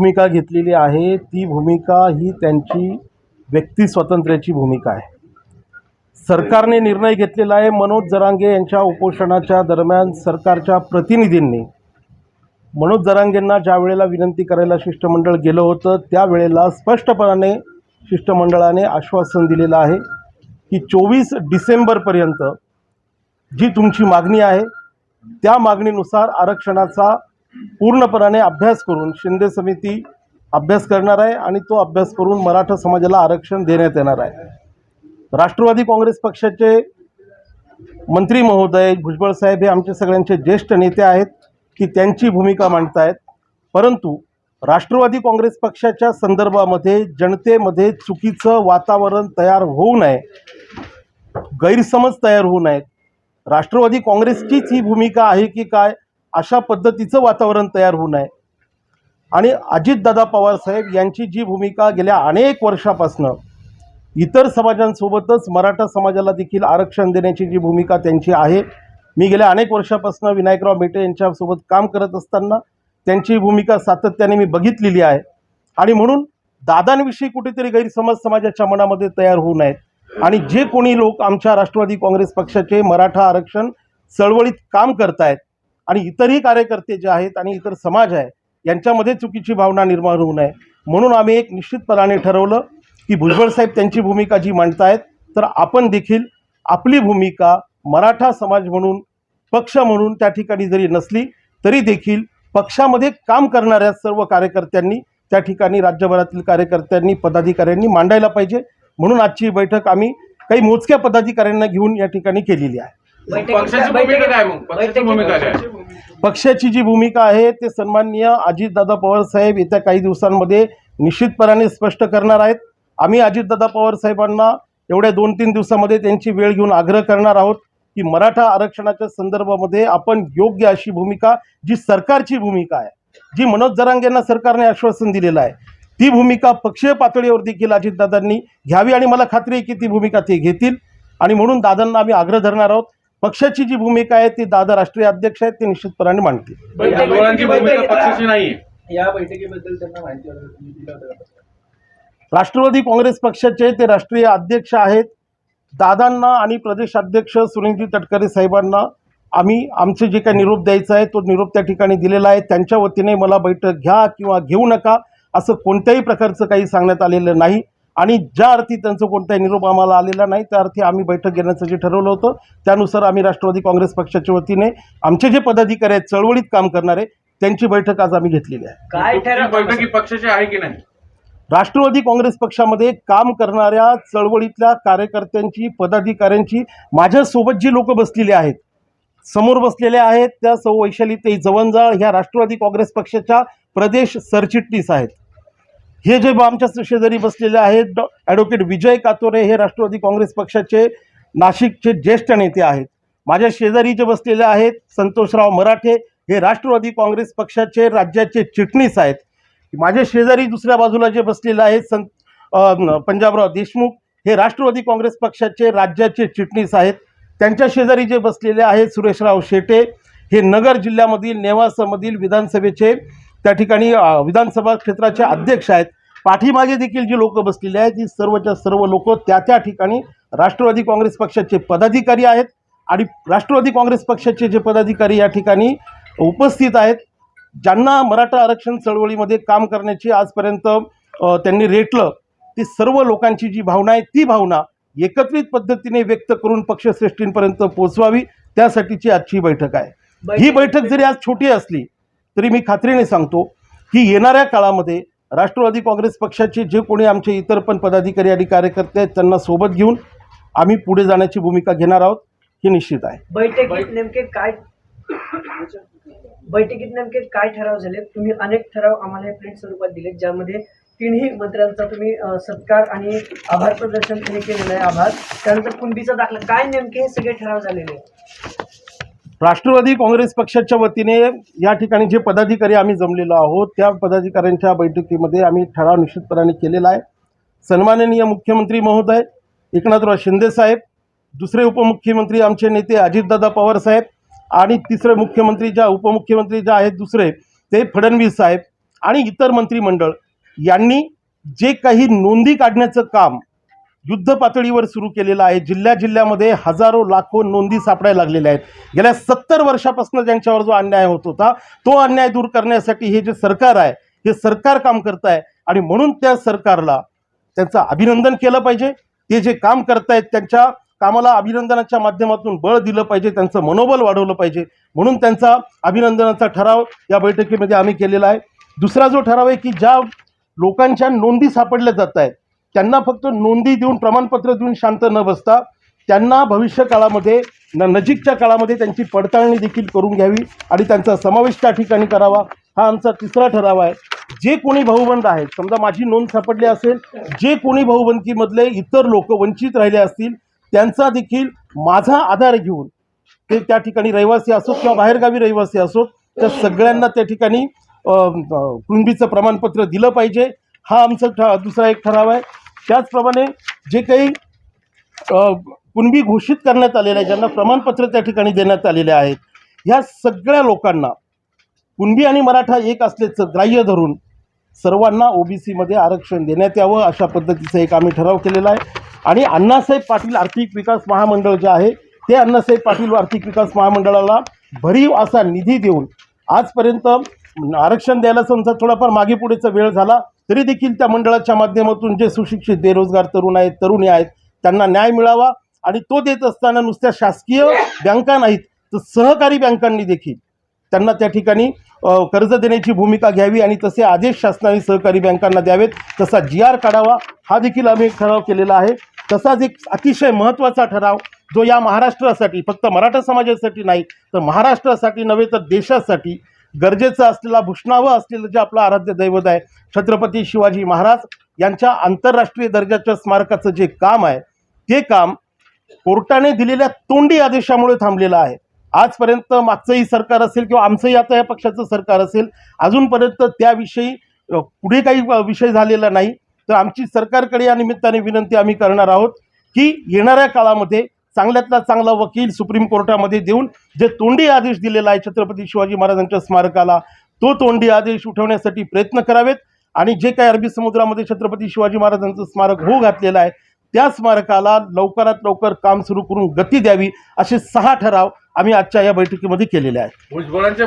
भूमिका घेतलेली आहे ती भूमिका ही त्यांची व्यक्ती स्वातंत्र्याची भूमिका आहे। सरकारने निर्णय घेतलेला आहे। मनोज जरांगे यांच्या उपोषणाच्या दरम्यान सरकारच्या प्रतिनिधींनी मनोज जरांगेंना ज्या वेळेला विनंती करायला शिष्टमंडळ गेलं होतं त्यावेळेला स्पष्टपणे शिष्टमंडळाने आश्वासन दिलेलं आहे की 24 डिसेंबरपर्यंत जी तुमची मागणी आहे त्या मागणीनुसार आरक्षणाचा पूर्णपणे अभ्यास करून शिंदे समिती अभ्यास करणार आहे आणि तो अभ्यास करून मराठा समाजाला आरक्षण देण्यात येणार आहे। राष्ट्रवादी काँग्रेस पक्षाचे मंत्री महोदय भुजबळ साहेब हे आमचे सगळ्यांचे ज्येष्ठ नेते आहेत की त्यांची भूमिका मांडतायत, परंतु राष्ट्रवादी काँग्रेस पक्षाच्या संदर्भामध्ये जनतेमध्ये चुकीचं वातावरण तयार होऊ नये, गैरसमज तयार होऊ नयेत, राष्ट्रवादी काँग्रेसचीच ही भूमिका आहे की काय अशा पद्धतीचं वातावरण तयार होऊ नये आणि अजितदादा पवार साहेब यांची जी भूमिका गेल्या अनेक वर्षापासून इतर समाजांसोबतच मराठा समाजाला देखील आरक्षण देण्याची जी भूमिका त्यांची आहे, मी गेल्या अनेक वर्षापासून विनायकराव मेटे यांच्यासोबत काम करत असताना त्यांची भूमिका सातत्याने मी बघितलेली आहे आणि म्हणून दादांविषयी कुठेतरी गैरसमज समाजाच्या मनामध्ये तयार होऊ नयेत आणि जे कोणी लोक आमच्या राष्ट्रवादी काँग्रेस पक्षाचे मराठा आरक्षण चळवळीत काम करतायत आणि इतरही कार्यकर्ते जे आहेत आणि इतर समाज आहे यांच्यामध्ये चुकीची भावना निर्माण होऊ नये म्हणून आम्ही एक निश्चितपणाने ठरवलं की भुजबळ साहेब त्यांची भूमिका जी मांडतायत तर आपण देखील आपली भूमिका मराठा समाज म्हणून पक्ष म्हणून त्या ठिकाणी जरी नसली तरी देखील पक्षामध्ये काम करणाऱ्या सर्व कार्यकर्त्यांनी त्या ठिकाणी राज्यभरातील कार्यकर्त्यांनी पदाधिकाऱ्यांनी मांडायला पाहिजे। म्हणून आजची बैठक आम्ही काही मोजक्या पदाधिकाऱ्यांना घेऊन या ठिकाणी केलेली आहे। पक्षाची जी भूमिका आहे ते सन्माननीय अजितदादा पवार साहेब येत्या काही दिवसांमध्ये निश्चितपणाने स्पष्ट करणार आहेत। आम्ही अजितदादा पवार साहेबांना एवढ्या 2-3 दिवसामध्ये त्यांची वेळ घेऊन आग्रह करणार आहोत की मराठा आरक्षणाच्या संदर्भामध्ये आपण योग्य अशी भूमिका जी सरकारची भूमिका आहे, जी मनोज जरांगेंना सरकारने आश्वासन दिलेलं आहे, ती भूमिका पक्षीय पातळीवर देखील अजितदादांनी घ्यावी आणि मला खात्री आहे की ती भूमिका ते घेतील आणि म्हणून दादांना आम्ही आग्रह धरणार आहोत। पक्षाची जी भूमिका आहे ती दादा राष्ट्रीय अध्यक्ष आहेत ते निश्चितपणाने मांडतील। या बैठकीबद्दल त्यांना माहिती दिली। राष्ट्रवादी काँग्रेस पक्षाचे ते राष्ट्रीय अध्यक्ष आहेत। दादांना आणि प्रदेशाध्यक्ष सुनीलजी तटकरे साहेबांना आम्ही आमचे जे काही निरोप द्यायचा आहे तो निरोप त्या ठिकाणी दिलेला आहे। त्यांच्या वतीने मला बैठक घ्या किंवा घेऊ नका असं कोणत्याही प्रकारचं काही सांगण्यात आलेलं नाही आणि ज्या अर्थी त्यांचं कोणताही निरोप आम्हाला आलेला नाही त्या अर्थी आम्ही बैठक घेण्याचं जे ठरवलं होतं त्यानुसार आम्ही राष्ट्रवादी काँग्रेस पक्षाच्या वतीने आमचे जे पदाधिकारी आहेत चळवळीत काम करणारे त्यांची बैठक आज आम्ही घेतलेली आहे। काय बैठक पक्षाची आहे की नाही? राष्ट्रवादी काँग्रेस पक्षामध्ये काम करणाऱ्या चळवळीतल्या कार्यकर्त्यांची पदाधिकाऱ्यांची माझ्यासोबत जी लोक बसलेली आहेत समोर बसलेले आहेत त्या सौ वैशालीताई जवंजाळ ह्या राष्ट्रवादी काँग्रेस पक्षाच्या प्रदेश सरचिटणीस आहेत। हे जे आमच्या शेजारी बसलेले आहेत ॲडव्होकेट विजय कातोरे हे राष्ट्रवादी काँग्रेस पक्षाचे नाशिकचे ज्येष्ठ नेते आहेत। माझ्या शेजारी जे बसलेले आहेत संतोषराव मराठे हे राष्ट्रवादी काँग्रेस पक्षाचे राज्याचे चिटणीस आहेत। माझ्या शेजारी दुसऱ्या बाजूला जे बसलेले आहेत पंजाबराव देशमुख हे राष्ट्रवादी काँग्रेस पक्षाचे राज्याचे चिटणीस आहेत। त्यांच्या शेजारी जे बसलेले आहेत सुरेशराव शेटे हे नगर जिल्ह्यामधील नेवासामधील विधानसभेचे त्या ठिकाणी विधानसभा क्षेत्राचे अध्यक्ष आहेत। पाठीमागे देखील जी लोक बसलेली आहेत ती सर्वच्या सर्व लोक त्या ठिकाणी राष्ट्रवादी काँग्रेस पक्षाचे पदाधिकारी आहेत आणि राष्ट्रवादी काँग्रेस पक्षाचे जे पदाधिकारी या ठिकाणी उपस्थित आहेत ज्यांना मराठा आरक्षण चळवळीमध्ये काम करण्याची आजपर्यंत त्यांनी रेटलं ती सर्व लोकांची जी भावना आहे ती भावना एकत्रित पद्धतीने व्यक्त करून पक्षश्रेष्ठींपर्यंत पोहोचवावी त्यासाठीची आजची बैठक आहे। ही बैठक जरी आज छोटी असली तरी मी खात्रीने सांगतो की येणाऱ्या काळामध्ये राष्ट्रवादी काँग्रेस पक्षाचे जे कोणी आमचे इतर पण पदाधिकारी आणि कार्यकर्ते आहेत त्यांना सोबत घेऊन आम्ही पुढे जाण्याची भूमिका घेणार आहोत हे निश्चित आहे। बैठकीत नेमके काय ठराव झाले? तुम्ही अनेक ठराव आम्हाला प्रिंट स्वरूपात दिले ज्यामध्ये तिन्ही मंत्र्यांचा तुम्ही सत्कार आणि आभार प्रदर्शन केलेलं आहे। आभार त्यानंतर कुंडीचा दाखला काय नेमके हे सगळे ठराव झालेले? राष्ट्रवादी काँग्रेस पक्षाच्या वतीने या ठिकाणी जे पदाधिकारी आम्ही जमलेलो आहोत त्या पदाधिकाऱ्यांच्या बैठकीमध्ये आम्ही ठराव निश्चितपणाने केलेला आहे। सन्माननीय मुख्यमंत्री महोदय एकनाथराव शिंदे साहेब, दुसरे उपमुख्यमंत्री आमचे नेते अजितदादा पवार साहेब आणि तिसरे उपमुख्यमंत्री जे आहेत दुसरे ते फडणवीस साहेब आणि इतर मंत्रिमंडळ यांनी जे काही नोंदी काढण्याचं काम युद्ध पातळीवर सुरू केलेलं आहे, जिल्ह्यामध्ये हजारो लाखो नोंदी सापडायला लागलेल्या आहेत. गेल्या 70 वर्षापासून ज्यांच्यावर जो अन्याय होत होता तो अन्याय दूर करण्यासाठी हे जे सरकार आहे हे सरकार काम करत आहे आणि म्हणून त्या सरकारला त्यांचं अभिनंदन केलं पाहिजे. ते जे काम करतायत त्यांच्या कामाला अभिनंदनाच्या माध्यमातून बळ दिलं पाहिजे, त्यांचं मनोबल वाढवलं पाहिजे. म्हणून त्यांचा अभिनंदनाचा ठराव या बैठकीमध्ये आम्ही केलेला आहे. दुसरा जो ठराव आहे की ज्या लोकांच्या नोंदी सापडल्या जात आहेत त्यांना फक्त नोंदी देऊन प्रमाणपत्र देऊन शांत न बसता त्यांना भविष्य काळामध्ये नजीकच्या काळामध्ये त्यांची पडताळणी देखील करून घ्यावी आणि त्यांचा समावेश त्या ठिकाणी करावा. हा आमचा तिसरा ठराव आहे. जे कोणी भाऊबंद आहेत, समजा माझी नोंद सापडली असेल, जे कोणी भाऊबंदकीमधले इतर लोक वंचित राहिले असतील त्यांचा देखील माझा आधार घेऊन ते त्या ठिकाणी रहिवासी असोत किंवा बाहेरगावी रहिवासी असोत त्या सगळ्यांना त्या ठिकाणी कुणबीचं प्रमाणपत्र दिलं पाहिजे. हा आमचा दुसरा एक ठराव आहे. त्याचप्रमाणे जे काही कुणबी घोषित करण्यात आलेलं आहे, ज्यांना प्रमाणपत्र त्या ठिकाणी देण्यात आलेले आहेत, ह्या सगळ्या लोकांना कुणबी आणि मराठा एक असल्याचं ग्राह्य धरून सर्वांना ओबीसीमध्ये आरक्षण देण्यात यावं अशा पद्धतीचा एक आम्ही ठराव केलेला आहे. आणि अण्णासाहेब पाटील आर्थिक विकास महामंडळ जे आहे ते अण्णासाहेब पाटील आर्थिक विकास महामंडळाला भरीव असा निधी देऊन आजपर्यंत आरक्षण द्यायला समजा थोडाफार मागे पुढेचा वेळ झाला तरी देखील त्या मंडळाच्या माध्यमातून जे सुशिक्षित बेरोजगार तरुण आहेत, तरुणी आहेत त्यांना न्याय मिळावा. आणि तो देत असताना नुसत्या शासकीय बँका नाहीत तर सहकारी बँकांनी देखील त्यांना त्या ठिकाणी कर्ज देण्याची भूमिका घ्यावी आणि तसे आदेश शासनाने सहकारी बँकांना द्यावेत. तसा GR काढावा. हा देखील आम्ही एक ठराव केलेला आहे. तसाच एक अतिशय महत्त्वाचा ठराव जो या महाराष्ट्रासाठी, फक्त मराठा समाजासाठी नाही तर महाराष्ट्रासाठी नव्हे तर देशासाठी गरजेचं असलेला, भूषणावं असलेलं जे आपलं आराध्य दैवत आहे छत्रपती शिवाजी महाराज यांच्या आंतरराष्ट्रीय दर्जाच्या स्मारकाचं जे काम आहे ते काम कोर्टाने दिलेल्या तोंडी आदेशामुळे थांबलेलं आहे. आजपर्यंत मागचंही सरकार असेल किंवा आमचंही आता या पक्षाचं सरकार असेल अजूनपर्यंत त्याविषयी पुढे काही विषय झालेला नाही. तर आमची सरकारकडे या निमित्ताने विनंती आम्ही करणार आहोत की येणाऱ्या काळामध्ये चांगल्यातला चांगला वकील सुप्रीम कोर्टामध्ये देऊन जे तोंडी आदेश दिलेला आहे छत्रपती शिवाजी महाराजांच्या स्मारकाला तो तोंडी आदेश उठवण्यासाठी प्रयत्न करावेत. आणि जे काही अरबी समुद्रामध्ये छत्रपती शिवाजी महाराजांचं स्मारक होऊ घातलेलं आहे त्या स्मारकाला लवकरात लवकर काम सुरू करून गती द्यावी असे 6 ठराव आम्ही आजच्या या बैठकीमध्ये केलेले आहेत. भुजबळांच्या